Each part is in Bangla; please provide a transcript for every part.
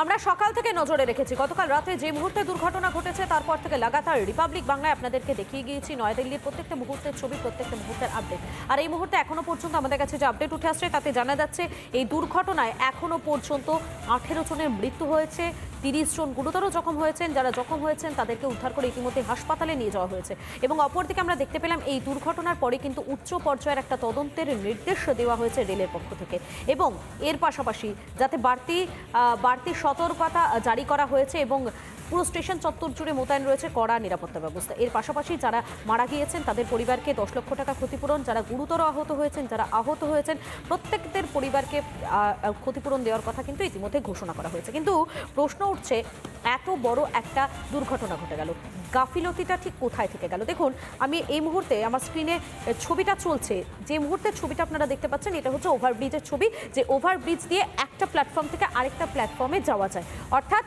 আমরা সকাল থেকে নজরে রেখেছি গতকাল রাতে যে মুহূর্তে দুর্ঘটনা ঘটেছে তারপর থেকে লাগাতার রিপাবলিক বাংলায় আপনাদেরকে দেখিয়ে গিয়েছি নয়াদিল্লির প্রত্যেকটা মুহূর্তের ছবি, প্রত্যেকটা মুহূর্তের আপডেট। আর এই মুহূর্তে এখনো পর্যন্ত আমাদের কাছে যে আপডেট উঠে আসছে তাতে জানা যাচ্ছে এই দুর্ঘটনায় এখনো পর্যন্ত 18 জনের মৃত্যু হয়েছে, 30 জন গুরুতর জখম হয়েছেন। যারা জখম হয়েছেন তাদেরকে উদ্ধার করে ইতিমধ্যে হাসপাতালে নিয়ে যাওয়া হয়েছে। এবং অপরদিকে আমরা দেখতে পেলাম এই দুর্ঘটনার পরে কিন্তু উচ্চ পর্যায়ের একটা তদন্তের নির্দেশ দেওয়া হয়েছে রেলের পক্ষ থেকে, এবং এর পাশাপাশি যাতে বাড়তি সতর্কতা জারি করা হয়েছে এবং পুরো স্টেশন চত্বর জুড়ে মোতায়েন রয়েছে কড়া নিরাপত্তা ব্যবস্থা। এর পাশাপাশি যারা মারা গিয়েছেন তাদের পরিবারকে 10 লক্ষ টাকা ক্ষতিপূরণ, যারা গুরুতর আহত হয়েছেন, যারা আহত হয়েছেন প্রত্যেকদের পরিবারকে ক্ষতিপূরণ দেওয়ার কথা কিন্তু ইতিমধ্যে ঘোষণা করা হয়েছে। কিন্তু প্রশ্ন উঠছে, এত বড় একটা দুর্ঘটনা ঘটে গেল, গাফিলতিটা ঠিক কোথায় থেকে গেল? দেখুন, আমি এই মুহূর্তে আমার স্ক্রিনে ছবিটা চলছে, যে মুহূর্তের ছবিটা আপনারা দেখতে পাচ্ছেন এটা হচ্ছে ওভারব্রিজের ছবি, যে ওভারব্রিজ দিয়ে একটা প্ল্যাটফর্ম থেকে আরেকটা প্ল্যাটফর্মে যাওয়া যায়। অর্থাৎ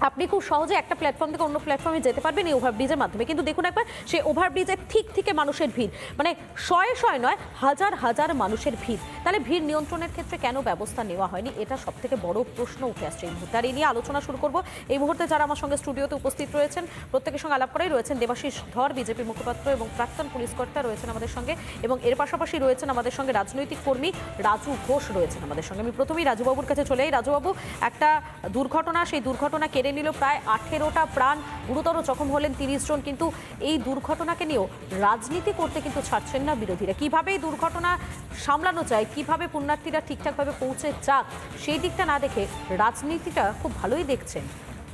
আপনি খুব সহজে একটা প্ল্যাটফর্ম থেকে অন্য প্ল্যাটফর্মে যেতে পারবেন এই ওভারব্রিজের মাধ্যমে। কিন্তু দেখুন একবার, সেই ওভারব্রিজের ঠিক থেকে মানুষের ভিড়, মানে শয়ে নয় হাজার হাজার মানুষের ভিড়। তাহলে ভিড় নিয়ন্ত্রণের ক্ষেত্রে কেন ব্যবস্থা নেওয়া হয়নি, এটা সব থেকে বড় প্রশ্ন উঠে আসছে এই মুহূর্তে। আর এই নিয়ে আলোচনা শুরু করব। এই মুহূর্তে যারা আমার সঙ্গে স্টুডিওতে উপস্থিত রয়েছেন প্রত্যেকের সঙ্গে আলাপ করেই রয়েছেন দেবাশিস ধর, বিজেপি মুখপাত্র এবং প্রাক্তন পুলিশ কর্তা রয়েছেন আমাদের সঙ্গে, এবং এর পাশাপাশি রয়েছেন আমাদের সঙ্গে রাজনৈতিক কর্মী রাজু ঘোষ রয়েছেন আমাদের সঙ্গে। আমি প্রথমেই রাজুবাবুর কাছে চলে যাই। রাজুবাবু, একটা দুর্ঘটনা, সেই দুর্ঘটনা কেড়ে নিল প্রায় 18টা প্রাণ, গুরুতর জখম হলেন 30 জন। কিন্তু এই দুর্ঘটনাকে নিয়েও রাজনীতি করতে কিন্তু ছাড়ছেন না বিরোধীরা। কিভাবে এই দুর্ঘটনা সামলানো যায়, কিভাবে পুণ্যার্থীরা ঠিকঠাকভাবে পৌঁছে যাক, সেই দিকটা না দেখে রাজনীতিটা খুব ভালোই দেখছেন।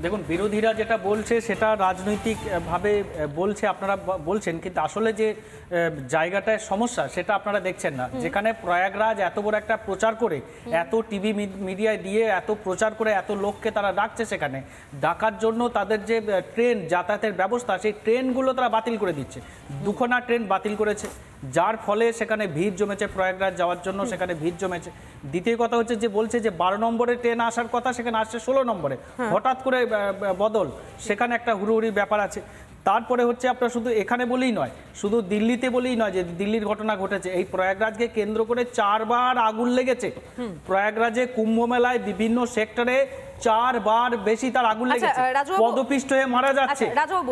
দেখুন, বিরোধীরা যেটা বলছে সেটা রাজনৈতিকভাবে বলছে, আপনারা বলছেন, কিন্তু আসলে যে জায়গাটায় সমস্যা সেটা আপনারা দেখছেন না। যেখানে প্রয়াগরাজ এত বড় একটা প্রচার করে, এত টিভি মিডিয়ায় দিয়ে এত প্রচার করে এত লোককে তারা ডাকছে, সেখানে ডাকার জন্য তাদের যে ট্রেন যাতায়াতের ব্যবস্থা, সেই ট্রেনগুলো তারা বাতিল করে দিচ্ছে। দুখানা ট্রেন বাতিল করেছে, যার ফলে সেখানে ভিড় জমেছে, প্রয়াগরাজ যাওয়ার জন্য সেখানে ভিড় জমেছে। দ্বিতীয় কথা হচ্ছে যে বলছে যে 12 নম্বরে ট্রেন আসার কথা, সেখানে আসছে 16 নম্বরে, হঠাৎ করে বদল, সেখানে একটা হুড়োহুড়ির ব্যাপার আছে। তারপরে হচ্ছে আপনার শুধু এখানে বলেই নয়, শুধু দিল্লিতে বলেই নয় যে দিল্লির ঘটনা ঘটেছে, এই প্রয়াগরাজকে কেন্দ্র করে 4 বার আগুন লেগেছে। প্রয়াগরাজে কুম্ভ মেলায় বিভিন্ন সেক্টরে 4 বার বেশি তার আগুন লেগেছে, পদপিষ্ট হয়ে মারা যাচ্ছে।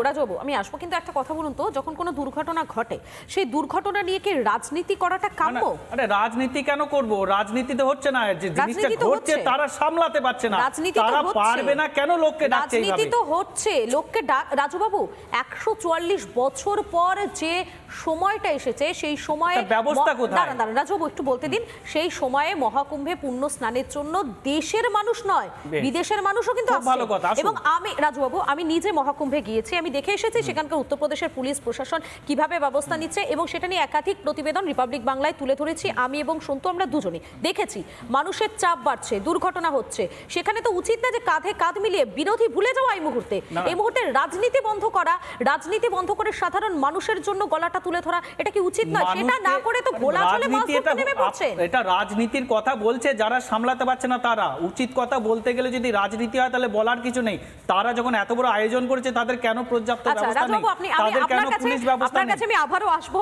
রাজবাবু, আমি আসবো, কিন্তু একটা কথা বলুন তো, যখন কোনো দুর্ঘটনা ঘটে সেই দুর্ঘটনা নিয়ে কি রাজনীতি করাটা কাম্য? আরে রাজনীতি কেন করব? রাজনীতিতে হচ্ছে না, যে জিনিসটা ঘটছে তারা সামলাতে পারছে না, তারা পারবে না কেন লোককে ডাকছে? রাজনীতি তো হচ্ছে, লোককে রাজবাবু 144 বছর পর যে সময়টা এসেছে, সেই সময়ে ব্যবস্থা কোথায়? দাঁড়ান রাজবাবু, একটু বলতে দিন। সেই সময়ে মহাকুম্ভে পুণ্য স্নানের জন্য দেশের মানুষ নয়, বিদেশের মানুষও কিন্তু আসছে। এবং আমি রাজবাবু, আমি নিজে মহাকুম্ভে গিয়েছি, আমি দেখে এসেছি সেখানকার উত্তরপ্রদেশের পুলিশ প্রশাসন কিভাবে ব্যবস্থা নিচ্ছে, এবং সেটা নিয়ে একাধিক প্রতিবেদন রিপাবলিক বাংলায় তুলে ধরেছি আমি এবং সন্তু, আমরা দুজনেই দেখেছি। মানুষের চাপ বাড়ছে, দুর্ঘটনা হচ্ছে, সেখানে তো উচিত না যে কাঁধে কাঁধ মিলিয়ে বিরোধী ভুলে যাওয়া এই মুহূর্তে রাজনীতি বন্ধ করা, রাজনীতি বন্ধ করে সাধারণ মানুষের জন্য গলাটা তুলে ধরা, এটা কি উচিত নয়? সেটা না করে তো গোলা চলে মাছ ধরতে নেমে পড়ছে। এটা রাজনীতির কথা বলছে যারা সামলাতে পারছে না তারা। উচিত কথা বলতে গেলে যদি রাজনীতি হয় তাহলে বলার কিছু নেই। তারা যখন এত বড় আয়োজন করেছে তাদের কেন পর্যাপ্ত ব্যবস্থা নেই? তাদের কেন পুলিশ ব্যবস্থা নেই? আপনার কাছে আমি আবারও আসবো,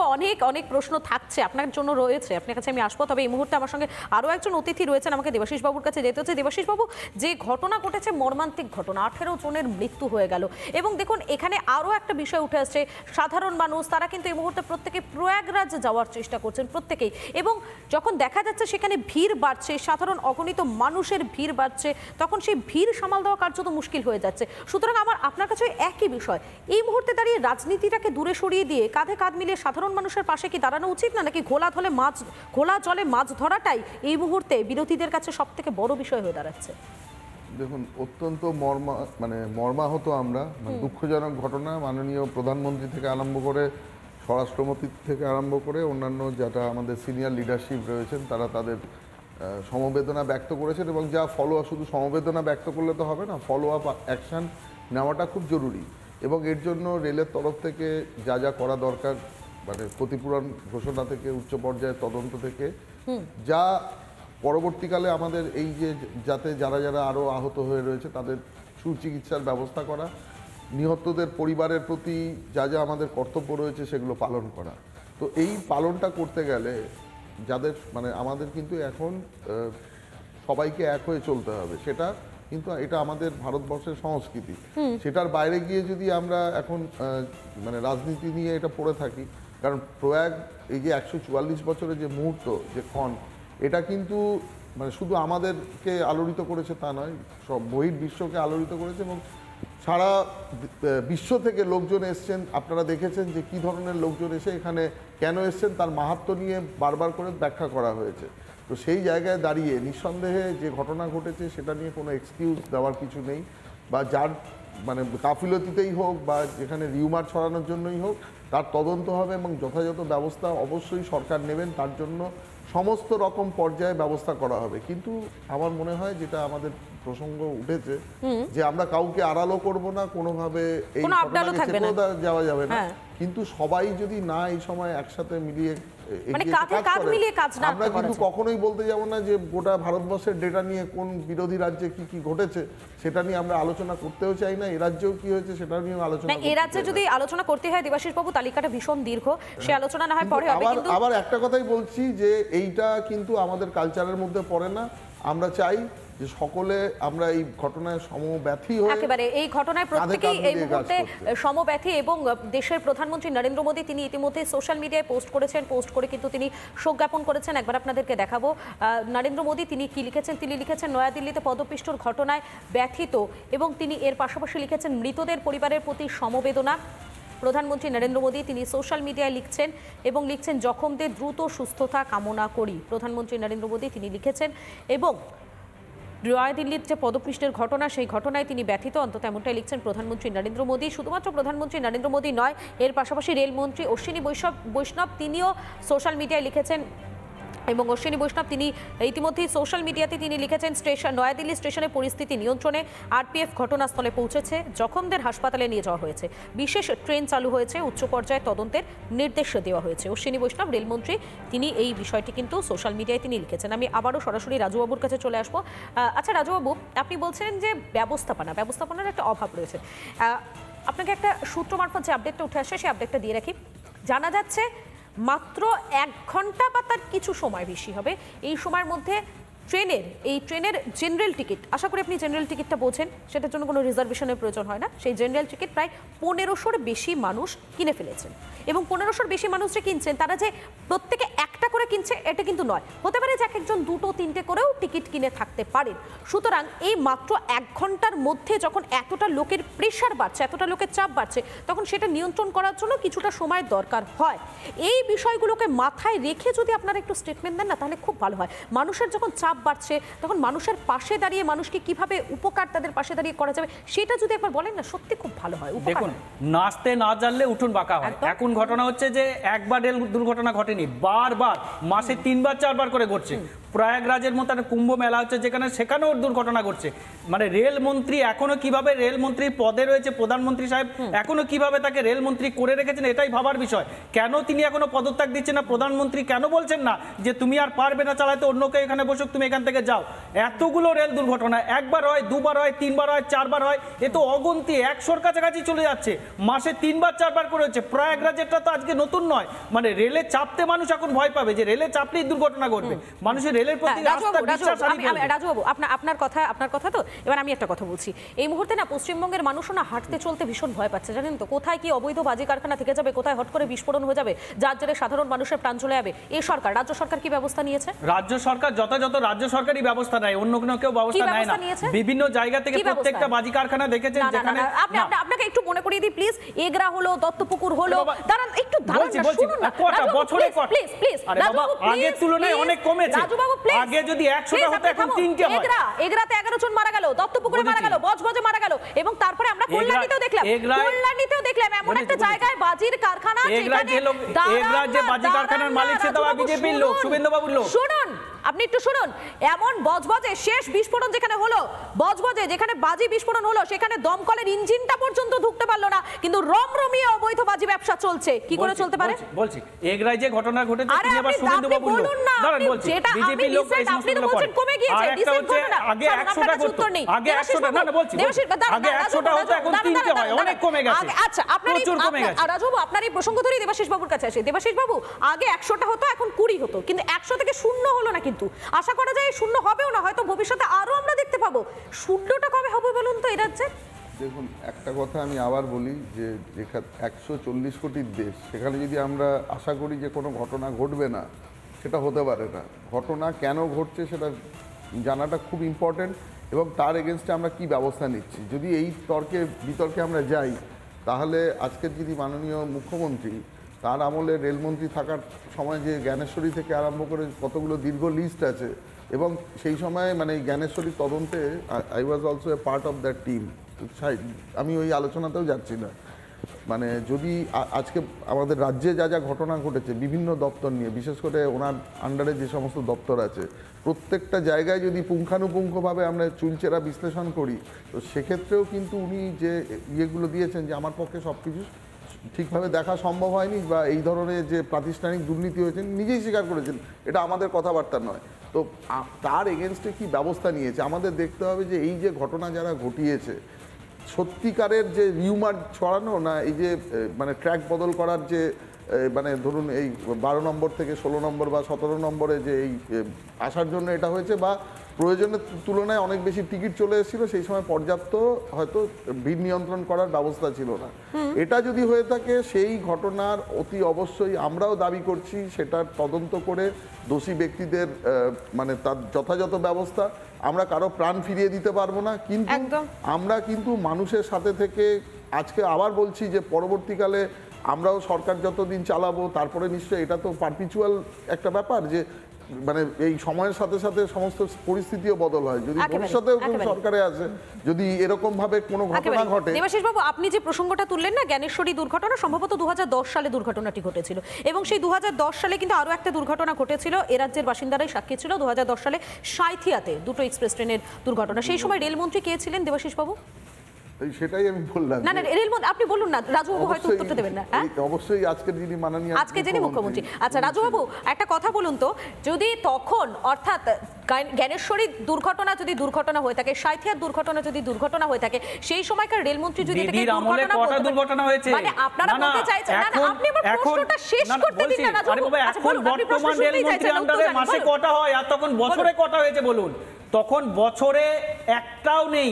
অনেক প্রশ্ন থাকছে আপনার জন্য রয়েছে, আপনার কাছে আমি আসবো। তবে এই মুহূর্তে আমার সঙ্গে আরো একজন অতিথি রয়েছেন, আমাকে দেবাশিস বাবুর কাছে যেতে হচ্ছে। দেবাশিস বাবু, যে ঘটনা ঘটেছে মর্মান্তিক ঘটনা, 18 জনের মৃত্যু হয়ে গেল, এবং দেখুন এখানে আরো একটা বিষয় উঠে আসছে, সাধারণ মানুষ তারা কিন্তু এই মুহূর্তে প্রত্যেকে প্রয়াগরাজ যাওয়ার চেষ্টা করছেন প্রত্যেকেই, এবং যখন দেখা যাচ্ছে সেখানে ভিড় বাড়ছে, সাধারণ অগণিত মানুষের ভিড় বাড়ছে, তখন সেই ভিড় সামাল দেওয়া কার্যত মুশকিল হয়ে যাচ্ছে। সুতরাং আমার আপনার কাছে একই বিষয়, এই মুহূর্তে দাঁড়িয়ে রাজনীতিটাকে দূরে সরিয়ে দিয়ে কাঁধে কাঁধ মিলিয়ে সাধারণ মানুষের পাশে কি দাঁড়ানো উচিত না, নাকি ঘোলা জলে মাছ ধরাটাই এই মুহূর্তে বিরোধীদের কাছে সব থেকে বড় বিষয় হয়ে দাঁড়াচ্ছে? দেখুন, অত্যন্ত মর্মাহত আমরা, দুঃখজনক ঘটনা। মাননীয় প্রধানমন্ত্রী থেকে আরম্ভ করে, স্বরাষ্ট্রমন্ত্রী থেকে আরম্ভ করে অন্যান্য যারা আমাদের সিনিয়র লিডারশিপ রয়েছেন তারা তাদের সমবেদনা ব্যক্ত করেছেন, এবং যা শুধু সমবেদনা ব্যক্ত করলে তো হবে না, ফলো আপ অ্যাকশান নেওয়াটা খুব জরুরি। এবং এর জন্য রেলের তরফ থেকে যা যা করা দরকার, মানে ক্ষতিপূরণ ঘোষণা থেকে উচ্চ পর্যায়ের তদন্ত থেকে, যা পরবর্তীকালে আমাদের এই যে যাতে যারা আরও আহত হয়ে রয়েছে তাদের সুচিকিৎসার ব্যবস্থা করা, নিহতদের পরিবারের প্রতি যা যা আমাদের কর্তব্য রয়েছে সেগুলো পালন করা। তো এই পালনটা করতে গেলে যাদের আমাদের কিন্তু এখন সবাইকে এক হয়ে চলতে হবে, সেটা কিন্তু এটা আমাদের ভারতবর্ষের সংস্কৃতি। সেটার বাইরে গিয়ে যদি আমরা এখন মানে রাজনীতি নিয়ে এটা পড়ে থাকি, কারণ প্রয়াগ এই যে 144 বছরের যে মুহূর্ত, যে ক্ষণ, এটা কিন্তু মানে শুধু আমাদেরকে আলোড়িত করেছে তা নয়, সব বহির্বিশ্বকে আলোড়িত করেছে এবং সারা বিশ্ব থেকে লোকজন এসছেন। আপনারা দেখেছেন যে কী ধরনের লোকজন এসে এখানে কেন এসছেন তার মাহাত্ম্য নিয়ে বারবার করে ব্যাখ্যা করা হয়েছে। তো সেই জায়গায় দাঁড়িয়ে নিঃসন্দেহে যে ঘটনা ঘটেছে সেটা নিয়ে কোনো এক্সকিউজ দেওয়ার কিছু নেই, বা যার মানে গাফিলতিতেই হোক বা যেখানে রিউমার ছড়ানোর জন্যই হোক, তার তদন্ত হবে এবং যথাযথ ব্যবস্থা অবশ্যই সরকার নেবেন, তার জন্য সমস্ত রকম পর্যায়ে ব্যবস্থা করা হবে। কিন্তু আমার মনে হয় যেটা আমাদের প্রসঙ্গ উঠেছে যে আমরা কাউকে আড়ালও করব না, কোনোভাবে এই ঘটনাকে চেপেও যাওয়া যাবে না, কিন্তু সবাই যদি না এই সময় একসাথে মিলিয়ে আমরা কিন্তু কখনোই বলতে যাব না যে গোটা ভারতবর্ষের ডেটা নিয়ে কোন বিরোধী রাজ্যে কি কি ঘটেছে সেটা নিয়ে আমরা আলোচনা করতেও চাই না, এ রাজ্যেও কি হয়েছে সেটা নিয়ে আলোচনা না। এ রাজ্যে যদি আলোচনা করতে হয় দেবাশিস বাবু, তালিকাটা ভীষণ দীর্ঘ, সে আলোচনা না হয় পরে হবে। কিন্তু আবার একটা কথাই বলছি যে এইটা কিন্তু আমাদের কালচারের মধ্যে পড়ে না। আমরা চাই যে সকলে আমরা এই ঘটনায় সমব্যথী হই, একেবারে এই ঘটনায় প্রত্যেকেই এই মুহূর্তে সমব্যথী। এবং দেশের প্রধানমন্ত্রী নরেন্দ্র মোদী তিনি ইতিমধ্যে সোশ্যাল মিডিয়ায় পোস্ট করেছেন, পোস্ট করে কিন্তু তিনি শোক জ্ঞাপন করেছেন। একবার আপনাদেরকে দেখাবো নরেন্দ্র মোদী তিনি কি লিখেছেন। তিনি লিখেছেন নয়াদিল্লিতে পদপিষ্টর ঘটনায় ব্যথিত, এবং তিনি এর পাশাপাশি লিখেছেন মৃতদের পরিবারের প্রতি সমবেদনা। প্রধানমন্ত্রী নরেন্দ্র মোদী তিনি সোশ্যাল মিডিয়ায় লিখছেন এবং লিখছেন জখমদের দ্রুত সুস্থতা কামনা করি। প্রধানমন্ত্রী নরেন্দ্র মোদী তিনি লিখেছেন এবং নয়াদিল্লির যে পদপিষ্টের ঘটনা সেই ঘটনায় তিনি ব্যথিত, অন্তত এমনটাই লিখছেন প্রধানমন্ত্রী নরেন্দ্র মোদী। শুধুমাত্র প্রধানমন্ত্রী নরেন্দ্র মোদী নয়, এর পাশাপাশি রেলমন্ত্রী অশ্বিনী বৈষ্ণব তিনিও সোশ্যাল মিডিয়ায় লিখেছেন। এবং অশ্বিনী বৈষ্ণব তিনি ইতিমধ্যেই সোশ্যাল মিডিয়াতে তিনি লিখেছেন নয়াদিল্লি স্টেশনে পরিস্থিতি নিয়ন্ত্রণে, আরপিএফ ঘটনাস্থলে পৌঁছেছে, জখমদের হাসপাতালে নিয়ে যাওয়া হয়েছে, বিশেষ ট্রেন চালু হয়েছে, উচ্চ পর্যায়ে তদন্তের নির্দেশ দেওয়া হয়েছে। অশ্বিনী বৈষ্ণব রেলমন্ত্রী তিনি এই বিষয়টি কিন্তু সোশ্যাল মিডিয়ায় তিনি লিখেছেন। আমি আবারও সরাসরি রাজুবাবুর কাছে চলে আসবো। আচ্ছা রাজুবাবু, আপনি বলছেন যে ব্যবস্থাপনার একটা অভাব রয়েছে। আপনাকে একটা সূত্র মারফত যে আপডেটটা উঠে আসে সেই আপডেটটা দিয়ে রাখি। জানা যাচ্ছে মাত্র 1 ঘন্টা বা তার কিছু সময় বেশি হবে, এই সময়ের মধ্যে ট্রেনের জেনারেল টিকিট, আশা করি আপনি জেনারেল টিকিটটা বোঝেন, সেটার জন্য কোনো রিজার্ভেশনের প্রয়োজন হয় না, সেই জেনারেল টিকিট প্রায় 1500-র বেশি মানুষ কিনে ফেলেছেন। এবং 1500-র বেশি মানুষ যে কিনছেন তারা যে প্রত্যেকে একটা করে কিনছে এটা কিন্তু নয়, হতে পারে যে একজন 2-3টে করেও টিকিট কিনে থাকতে পারেন। সুতরাং এই মাত্র 1 ঘন্টার মধ্যে যখন এতটা লোকের প্রেশার বাড়ছে, এতটা লোকের চাপ বাড়ছে, তখন সেটা নিয়ন্ত্রণ করার জন্য কিছুটা সময়ের দরকার হয়। এই বিষয়গুলোকে মাথায় রেখে যদি আপনারা একটু স্টেটমেন্ট দেন না, তাহলে খুব ভালো হয়। মানুষের যখন চাপ বাড়ছে তখন মানুষের পাশে দাঁড়িয়ে মানুষকে কিভাবে উপকার তাদের পাশে দাঁড়িয়ে করা যাবে সেটা যদি একবার বলেন না, সত্যি খুব ভালো হয়। দেখুন, নাচতে না জানলে উঠুন বাঁকা হয়। এখন ঘটনা হচ্ছে যে একবার রেল দুর্ঘটনা ঘটেনি, বারবার মাসে 3-4বার করে ঘটছে। প্রয়াগরাজের মতো একটা কুম্ভ মেলা হচ্ছে যেখানে সেখানেও দুর্ঘটনা ঘটছে। মানে রেলমন্ত্রী এখনো কিভাবে রেলমন্ত্রী পদে রয়েছে, প্রধানমন্ত্রী সাহেব এখনো কিভাবে তাকে রেলমন্ত্রী করে রেখেছেন এটাই ভাবার বিষয়। কেন তিনি এখনো পদত্যাগ দিচ্ছেন না? প্রধানমন্ত্রী কেন বলছেন না যে তুমি আর পারবে না চালাতে, অন্য কেউ এখানে বসুক, তুমি এখান থেকে যাও? এতগুলো রেল দুর্ঘটনা একবার হয়, 2বার হয়, 3বার হয়, 4বার হয়, এ তো অগন্তি 100-র কাছাকাছি চলে যাচ্ছে। মাসে 3-4বার করে হচ্ছে। প্রয়াগরাজেরটা তো আজকে নতুন নয়। মানে রেলে চাপতে মানুষ এখন ভয় পাবে যে রেলে চাপলেই দুর্ঘটনা ঘটবে। মানুষের রেলের প্রতি রাজুবাবু আপনার কথা তো এবার আমি একটা কথা বলছি। এই মুহূর্তে না পশ্চিমবঙ্গের মানুষও না হাঁটতে চলতে ভীষণ ভয় পাচ্ছে, জানেন তো? কোথায় কি অবৈধ বাজি কারখানা থেকে যাবে, কোথায় হট করে বিস্ফোরণ হয়ে যাবে, যার জেরে সাধারণ মানুষের প্রাণ চলে যাবে। এই সরকার, রাজ্য সরকার কি ব্যবস্থা নিয়েছে? রাজ্য সরকার যথাযথ রাজ্য সরকারই ব্যবস্থা নেয়, অন্য কোনো কেউ ব্যবস্থা নেয় না। বিভিন্ন জায়গা থেকে প্রত্যেকটা বাজি কারখানা দেখেছেন যেখানে আপনাকে একটু মনে করিয়ে দিই প্লিজ, এগরা হলো, দত্তপুকুর হলো, দাঁড়ান একটু শুনুন না বছরে প্লিজ প্লিজ। আরে বাবা, আগের তুলনায় অনেক কমেছে। আগে যদি 100টা হতো এখন 3টে হয়। এগরাতে 11 জন মারা গেল, দত্তপুকুরে মারা গেল, বজবজে মারা গেল, এবং তারপরে আমরা কল্যাণীতেও দেখলাম এমন একটা জায়গায় বাজির কারখানা, এগরা যে বাজি কারখানার মালিক সেটা বিজেপির লোক, শুভেন্দু বাবুর লোক। শুনুন, আপনি একটু শুনুন, এমন বজবজে শেষ বিস্ফোরণ যেখানে হলো, বজবজে যেখানে বাজি বিস্ফোরণ হলো, সেখানে দমকলের ইঞ্জিনটা পর্যন্ত ঢুকতে পারলো না, কিন্তু রমরমিয়ে অবৈধ বাজি ব্যবসা চলছে। কি করে চলতে পারে? বলছি এগরায় যে ঘটনা ঘটেছে তিনি আবার শুভেন্দু বাবুর লোক। দাঁড়ান বলছি, বিজেপির লোক এই সমস্ত গুলো করে। কমে গিয়েছে, রিসেন্ট ঘটনা। আগে 100টা হতো, আগে 100টা না বলছি, আগে 100টা হতো এখন 3টে হয়, অনেক কমে গেছে। আচ্ছা, রাজবাবু আপনার এই প্রসঙ্গ ধরেই দেবাশিস বাবুর কাছে আসে। দেবাশিস বাবু, আগে 100টা হতো, এখন 20 হতো, কিন্তু 100 থেকে 0 হলো না কিন্তু। কিন্তু আশা করা যায় শূন্য হবেও না, হয়তো ভবিষ্যতে আরো আমরা দেখতে পাবো। শূন্যটা কবে হবে বলুন তো এই রাজ্যে? দেখুন, একটা কথা আমি আবার বলি যে যেখানে 140 কোটির দেশ, সেখানে যদি আমরা আশা করি যে কোনো ঘটনা ঘটবে না, সেটা হতে পারে না। ঘটনা কেন ঘটছে সেটা জানাটা খুব ইম্পর্টেন্ট, এবং তার এগেনস্টে আমরা কি ব্যবস্থা নিচ্ছি। যদি এই বিতর্কে আমরা যাই, তাহলে আজকের যদি মাননীয় মুখ্যমন্ত্রী তার আমলে রেলমন্ত্রী থাকার সময় যে জ্ঞানেশ্বরী থেকে আরম্ভ করে কতগুলো দীর্ঘ লিস্ট আছে, এবং সেই সময় মানে এই জ্ঞানেশ্বরীর তদন্তে I was also a part of that team. আমি ওই আলোচনাতেও যাচ্ছি না। মানে যদি আজকে আমাদের রাজ্যে যা যা ঘটনা ঘটেছে বিভিন্ন দপ্তর নিয়ে, বিশেষ করে ওনার আন্ডারে যে সমস্ত দপ্তর আছে, প্রত্যেকটা জায়গায় যদি পুঙ্খানুপুঙ্খভাবে আমরা চুলচেরা বিশ্লেষণ করি, তো সেক্ষেত্রেও কিন্তু উনি যে ইয়েগুলো দিয়েছেন যে আমার পক্ষে সব কিছু ঠিকভাবে দেখা সম্ভব হয়নি, বা এই ধরনের যে প্রাতিষ্ঠানিক দুর্নীতি হয়েছে নিজেই স্বীকার করেছেন, এটা আমাদের কথাবার্তা নয়। তো তার এগেনস্টে কি ব্যবস্থা নিয়েছে আমাদের দেখতে হবে, যে এই যে ঘটনা যারা ঘটিয়েছে সত্যিকারের যে রিউমার ছড়ানো, না এই যে মানে ট্র্যাক বদল করার যে মানে ধরুন এই 12 নম্বর থেকে 16 নম্বর বা 17 নম্বরে যে এই আসার জন্য এটা হয়েছে, বা প্রয়োজনের তুলনায় অনেক বেশি টিকিট চলে এসেছিল, সেই সময় পর্যাপ্ত হয়তো ভিড় নিয়ন্ত্রণ করার ব্যবস্থা ছিল না। এটা যদি হয়ে থাকে, সেই ঘটনার অতি অবশ্যই আমরাও দাবি করছি সেটার তদন্ত করে দোষী ব্যক্তিদের মানে তার যথাযথ ব্যবস্থা। আমরা কারো প্রাণ ফিরিয়ে দিতে পারবো না, কিন্তু আমরা কিন্তু মানুষের সাথে থেকে, আজকে আবার বলছি যে পরবর্তীকালে আমরাও সরকার যতদিন চালাবো, তারপরে নিশ্চয়ই এটা তো পারপিচুয়াল একটা ব্যাপার, যে মানে এই সময়ের সাথে সাথে সমস্ত পরিস্থিতিও বদল হয়। যদি ভবিষ্যতেও কেউ সরকারে আসে, যদি এরকম ভাবে কোনো ঘটনা ঘটে। দেবাশিস বাবু, আপনি যে প্রসঙ্গটা তুললেন না, জ্ঞানেশ্বরী দুর্ঘটনা, সম্ভবত 2010 সালে দুর্ঘটনাটি ঘটেছিল, এবং সেই 2010 সালে কিন্তু আরো একটা দুর্ঘটনা ঘটেছিল, এ রাজ্যের বাসিন্দারাই সাক্ষী ছিল। 2010 সালে সাঁইথিয়াতে দুটো এক্সপ্রেস ট্রেনের দুর্ঘটনা। সেই সময় রেলমন্ত্রী কে ছিলেন দেবাশিস বাবু? সেটাই আমি বললাম। না না, রেলমন্ত্রী আপনি বলুন না, রাজুবাবু হয়তো উত্তরটা দেবেন না। অবশ্যই আজকের যিনি মাননীয় মুখ্যমন্ত্রী। আচ্ছা রাজুবাবু, একটা কথা বলুন তো, যদি তখন অর্থাৎ জ্ঞানেশ্বরী দুর্ঘটনা যদি দুর্ঘটনা হয়ে থাকে, সাঁইথিয়ার দুর্ঘটনা যদি দুর্ঘটনা হয়ে থাকে, সেই সময়কার রেলমন্ত্রী যদি দুর্ঘটনা হয়েছে, মানে আপনারা বলতে চাইছেন, না না আপনি আমার প্রশ্নটা শেষ করতে দিন না রাজুবাবু। এখন বর্তমান রেলমন্ত্রী আন্ডারে মাসে কটা হয়, আর তখন বছরে কটা হয়েছে বলুন? তখন বছরে একটাও নেই,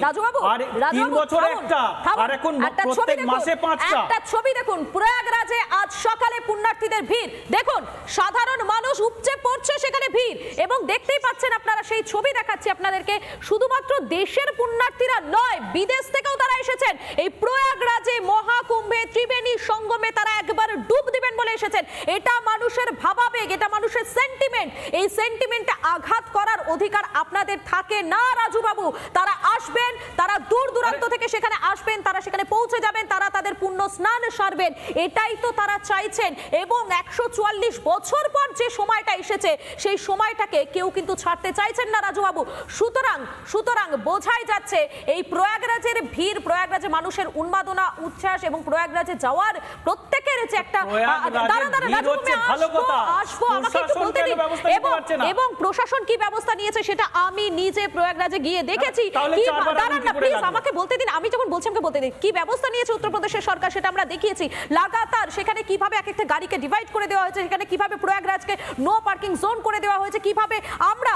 আর 3 বছরে একটা, আর এখন প্রত্যেক মাসে 5টা। একটা ছবি দেখুন, প্রয়াগরাজে আজ সকালে পুণ্যার্থীদের ভিড় দেখুন, সাধারণ মানুষ উপচে পড়ছে সেখানে ভিড়, এবং দেখতেই পাচ্ছেন আপনারা, সেই ছবি দেখাচ্ছি আপনাদেরকে। শুধুমাত্র দেশের পুণ্যার্থীরা নয়, বিদেশ থেকেও তারা এসেছেন এই প্রয়াগরাজে মহাকুম্ভে, ত্রিবেণী সঙ্গমে তারা একবার ডুব দিবেন বলে এসেছেন। এটা মানুষের ভাবাবেগ, এটা মানুষের সেন্টিমেন্ট। এই সেন্টিমেন্টে আঘাত করার অধিকার আপনাদের থাকে না রাজুবাবু। তারা আসবেন, তারা দূর দূরান্ত থেকে সেখানে আসবেন, তারা সেখানে পৌঁছে যাবেন, তারা তাদের পুণ্য স্নান সারবেন, এটাই তো তারা চাইছেন। এবং 144 বছর পর যে সময়টা এসেছে, সেই সময়টাকে কেউ কিন্তু ছাড়তে চাইছেন না রাজুবাবু। সুতরাং বোঝাই যাচ্ছে এই প্রয়াগরাজের ভিড়, প্রয়াগরাজে মানুষের উন্মাদনা, উচ্ছ্বাস, এবং প্রয়াগরাজে যাওয়ার প্রত্যেকের যে একটা আসবো, আমাকে একটু বলতে দিন, এবং প্রশাসন কি ব্যবস্থা নিয়েছে সেটা আমি নিজে প্রয়াগরাজে গিয়ে দেখেছি। দাঁড়ান না প্লিজ, আমাকে বলতে দিন, আমি যখন বলছি আমাকে বলতে দিন। কি ব্যবস্থা নিয়েছে উত্তরপ্রদেশের সরকার সেটা আমরা দেখিয়েছি লাগাতার। সেখানে কিভাবে এক একটা গাড়িকে ডিভাইড করে দেওয়া হয়েছে, সেখানে কিভাবে প্রয়াগরাজকে নো পার্কিং জোন করে দেওয়া হয়েছে, কিভাবে আমরা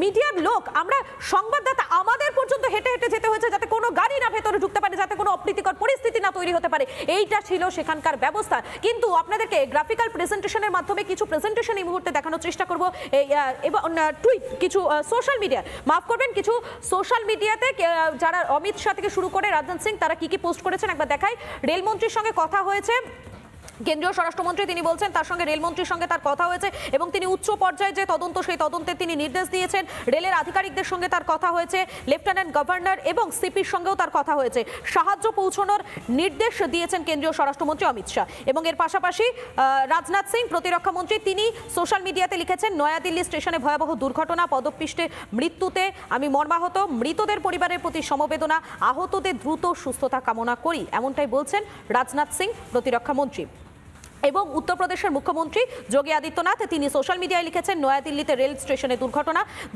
মিডিয়ার লোক, আমরা সংবাদদাতা, আমাদের পর্যন্ত হেঁটে হেঁটে যেতে হয়েছে যাতে কোনো গাড়ি না ভেতরে ঢুকতে পারে, যাতে কোনো অপ্রীতিকর পরিস্থিতি না তৈরি হতে পারে। এইটা ছিল সেখানকার ব্যবস্থা। কিন্তু আপনাদেরকে গ্রাফিক্যাল প্রেজেন্টেশনের মাধ্যমে কিছু প্রেজেন্টেশন এই মুহূর্তে দেখানোর চেষ্টা করব, এবং টুইট কিছু সোশ্যাল মিডিয়া, মাফ করবেন, কিছু সোশ্যাল মিডিয়াতে যারা অমিত শাহ থেকে শুরু করে রাজনাথ সিং, তারা কি পোস্ট করেছেন একবার দেখাই। রেলমন্ত্রীর সঙ্গে কথা হয়েছে, কেন্দ্রীয় স্বরাষ্ট্রমন্ত্রী তিনি বলছেন তার সঙ্গে রেলমন্ত্রীর সঙ্গে তার কথা হয়েছে, এবং তিনি উচ্চ পর্যায়ে যে তদন্ত, সেই তদন্তের তিনি নির্দেশ দিয়েছেন। রেলের আধিকারিকদের সঙ্গে তার কথা হয়েছে, লেফটেন্যান্ট গভর্নর এবং সিপির সঙ্গেও তার কথা হয়েছে। সাহায্য পৌঁছানোর নির্দেশ দিয়েছেন কেন্দ্রীয় স্বরাষ্ট্রমন্ত্রী অমিত শাহ। এবং এর পাশাপাশি রাজনাথ সিং প্রতিরক্ষা মন্ত্রী, তিনি সোশ্যাল মিডিয়াতে লিখেছেন, নয়াদিল্লি স্টেশনে ভয়াবহ দুর্ঘটনা, পদপৃষ্ঠে মৃত্যুতে আমি মর্মাহত, মৃতদের পরিবারের প্রতি সমবেদনা, আহতদের দ্রুত সুস্থতা কামনা করি, এমনটাই বলছেন রাজনাথ সিং প্রতিরক্ষা মন্ত্রী। এবং উত্তরপ্রদেশের মুখ্যমন্ত্রী যোগী আদিত্যনাথ তিনি সোশ্যাল মিডিয়ায় লিখেছেন, নয়াদিল্লিতে রেল স্টেশনে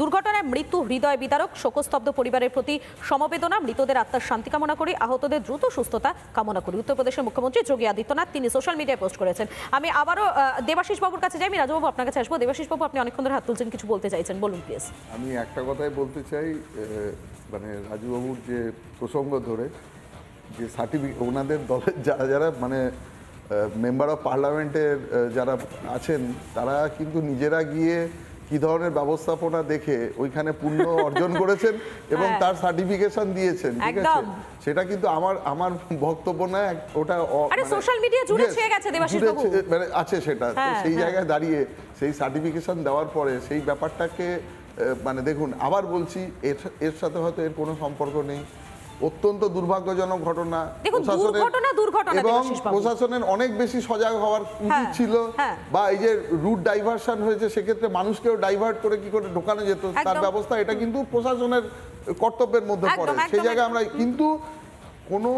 দুর্ঘটনায় মৃত্যু হৃদয় বিদারক, শোকস্তব্ধ পরিবারের প্রতি সমবেদনা, মৃতদের আত্মার শান্তি কামনা করি, আহতদের দ্রুত সুস্থতা কামনা করি। উত্তরপ্রদেশের মুখ্যমন্ত্রী যোগী আদিত্যনাথ তিনি সোশ্যাল মিডিয়ায় পোস্ট করেছেন। আমি আবারও দেবাশিস বাবুর কাছে যাই, আমি রাজুবাবু আপনার কাছে আসবো। দেবাশিস বাবু, আপনি অনেকক্ষণ ধরে হাত তুলছেন, কিছু বলতে চাইছেন, বলুন প্লিজ। আমি একটা কথাই বলতে চাই, মানে রাজুবাবুর যে প্রসঙ্গ ধরে যে সার্টিফিকেট ওনাদের দলের যারা যারা মানে মেম্বার অফ পার্লামেন্টের যারা আছেন তারা কিন্তু নিজেরা গিয়ে কি ধরনের ব্যবস্থাপনা দেখে ওইখানে পুণ্য অর্জন করেছেন এবং তার সার্টিফিকেশন দিয়েছেন, ঠিক আছে? সেটা কিন্তু আমার বক্তব্য না, ওটা সোশ্যাল মিডিয়া জুড়ে ছেয়ে গেছে দেবাশিস বাবু, মানে আছে সেটা। তো সেই জায়গায় দাঁড়িয়ে সেই সার্টিফিকেশন দেওয়ার পরে সেই ব্যাপারটাকে মানে দেখুন, আবার বলছি এর সাথে হয়তো এর কোনো সম্পর্ক নেই, অত্যন্ত দুর্ভাগ্যজনক ঘটনা। এবং প্রশাসনের অনেক বেশি সজাগ হওয়ার উচিত ছিল, বা এই যে রুট ডাইভারশন হয়েছে সেক্ষেত্রে মানুষকেও ডাইভার্ট করে কি করে ঢোকানো যেত তার ব্যবস্থা, এটা কিন্তু প্রশাসনের কর্তব্যের মধ্যে পড়ে। সেই জায়গায় আমরা কিন্তু কোনো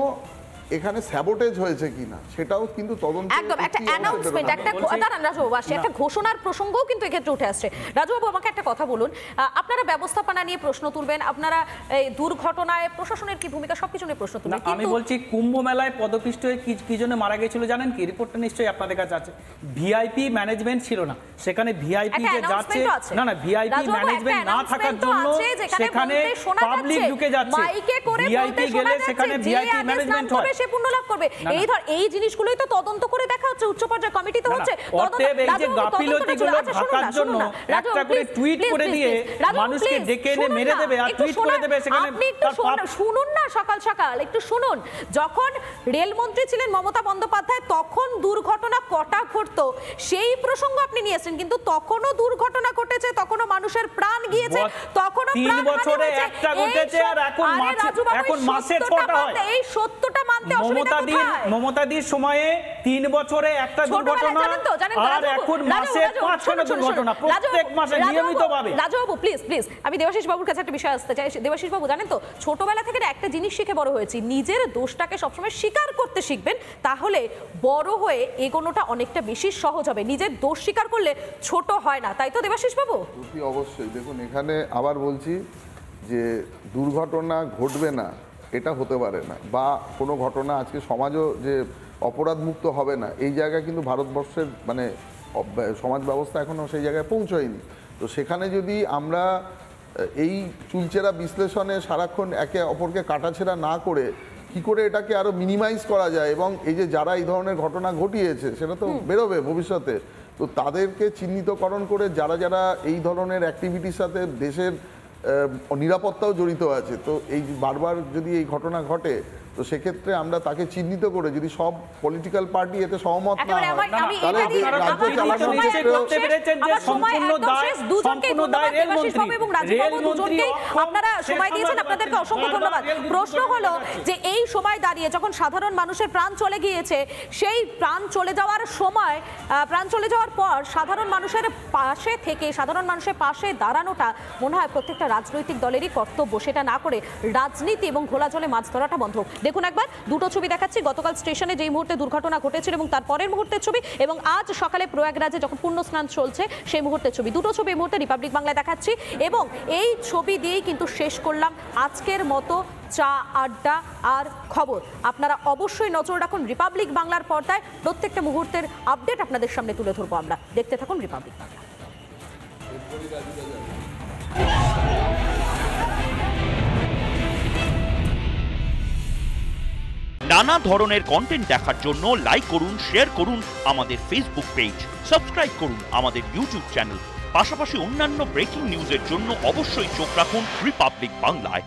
এখানে স্যাবোটেজ হয়েছে কিনা সেটাও কিন্তু তদন্ত, একদম একটা অ্যানাউন্সমেন্ট, একটা দাঁড়ান রাজুবাবু আসে, একটা ঘোষণার প্রসঙ্গও কিন্তু এক্ষেত্রে উঠে আসছে। রাজুবাবু, আমাকে একটা কথা বলুন, আপনারা ব্যবস্থাপনা নিয়ে প্রশ্ন তুলবেন, আপনারা এই দুর্ঘটনায় প্রশাসনের কি ভূমিকা সবকিছু নিয়ে প্রশ্ন তুলবেন। আমি বলছি কুম্ভ মেলায় পদপিষ্ট হয়ে কি জন্য মারা গিয়েছিল জানেন কি? রিপোর্টটা নিশ্চয়ই আপনাদের কাছে আছে। ভিআইপি ম্যানেজমেন্ট ছিল না সেখানে, ভিআইপি যে যাচ্ছে না ভিআইপি ম্যানেজমেন্ট না থাকার জন্য সেখানে পাবলিক ঢুকে যাচ্ছে, ভিআইপি গেলে সেখানে ভিআইপি ম্যানেজমেন্ট হয়, সে পুণ্য লাভ করবে। এই জিনিসগুলোই তো তদন্ত করে দেখা হচ্ছে, উচ্চ পর্যায়ে কমিটিতে হচ্ছে। অতএব এই যে গাফিলতিগুলো ঢাকার জন্য একটা করে টুইট করে দিয়ে মানুষকে ডেকে এনে মেরে দেবে আর টুইট করে দেবে, সেখানে আপনি একটু শুনুন না, সকাল সকাল একটু শুনুন। যখন রেলমন্ত্রী ছিলেন মমতা বন্দ্যোপাধ্যায় তখন দুর্ঘটনা কটা ঘটতো সেই প্রসঙ্গ আপনি নিয়েছেন, কিন্তু তখনও দুর্ঘটনা ঘটেছে, তখনও মানুষের প্রাণ গিয়েছে, তখনও 3 বছরে একটা ঘটেছে আর এখন মাসে 6টা হয়। এই সত্যটা মানতে মমতাদির সময়ে 3 বছরে একটা দুর্ঘটনা আর এখন মাসে 5টা দুর্ঘটনা, প্রত্যেক মাসে নিয়মিতভাবে। রাজবাবু প্লিজ, আমি দেবাশিস বাবুর কাছে একটা বিষয় আসতে চাই। দেবাশিস বাবু, জানেন তো ছোটবেলা থেকে একটা জিনিস শিখে বড় হয়েছি, নিজের দোষটাকে সবসময় স্বীকার করতে শিখবেন, তাহলে বড় হয়ে এগোনোটা অনেকটা বেশি সহজ হবে। নিজের দোষ স্বীকার করলে ছোট হয় না, তাই তো দেবাশিস বাবু? অবশ্যই। দেখুন, এখানে আবার বলছি যে দুর্ঘটনা ঘটবে না এটা হতে পারে না, বা কোনো ঘটনা আজকে সমাজও যে অপরাধমুক্ত হবে না এই জায়গায় কিন্তু ভারতবর্ষের মানে সমাজ ব্যবস্থা এখনও সেই জায়গায় পৌঁছয়নি। তো সেখানে যদি আমরা এই চুলচেরা বিশ্লেষণে সারাক্ষণ একে অপরকে কাটাছেড়া না করে কি করে এটাকে আরও মিনিমাইজ করা যায়, এবং এই যে যারা এই ধরনের ঘটনা ঘটিয়েছে সেটা তো বেরোবে ভবিষ্যতে, তো তাদেরকে চিহ্নিতকরণ করে যারা যারা এই ধরনের অ্যাক্টিভিটির সাথে দেশের নিরাপত্তাও জড়িত আছে, তো এই বারবার যদি এই ঘটনা ঘটে তো সেক্ষেত্রে আমরা তাকে চিহ্নিত করে যদি সব পলিটিক্যাল পার্টি এতে সহমত না হয় তাহলে আপনারা সময় দিয়েছেন, আপনাদেরকে অসংখ্য ধন্যবাদ। প্রশ্ন হলো যে এই সময় দাঁড়িয়ে যখন সাধারণ মানুষের প্রাণ চলে গিয়েছে, সেই প্রাণ চলে যাওয়ার সময়, প্রাণ চলে যাওয়ার পর সাধারণ মানুষের পাশে থেকে সাধারণ মানুষের পাশে দাঁড়ানোটা মনে হয় প্রত্যেকটা রাজনৈতিক দলেরই কর্তব্য। সেটা না করে রাজনীতি এবং ঘোলা জলে মাছ ধরাটা বন্ধ। দেখুন একবার দুটো ছবি দেখাচ্ছি, গতকাল স্টেশনে যেই মুহূর্তে দুর্ঘটনা ঘটেছিল এবং তার পরের মুহূর্তের ছবি, এবং আজ সকালে প্রয়াগরাজে যখন পুণ্য স্নান চলছে সেই মুহূর্তের ছবি। দুটো ছবি এই মুহূর্তে রিপাবলিক বাংলায় দেখাচ্ছি, এবং এই ছবি দিয়েই কিন্তু শেষ করলাম আজকের মতো চা আড্ডা আর খবর। আপনারা অবশ্যই নজর রাখুন রিপাবলিক বাংলার পর্দায়, প্রত্যেকটা মুহূর্তের আপডেট আপনাদের সামনে তুলে ধরবো আমরা। দেখতে থাকুন রিপাবলিক বাংলা। নানা ধরনের কন্টেন্ট দেখার জন্য লাইক করুন, শেয়ার করুন আমাদের ফেসবুক পেজ, সাবস্ক্রাইব করুন আমাদের ইউটিউব চ্যানেল। পাশাপাশি অন্যান্য ব্রেকিং নিউজের জন্য অবশ্যই চোখ রাখুন রিপাবলিক বাংলায়।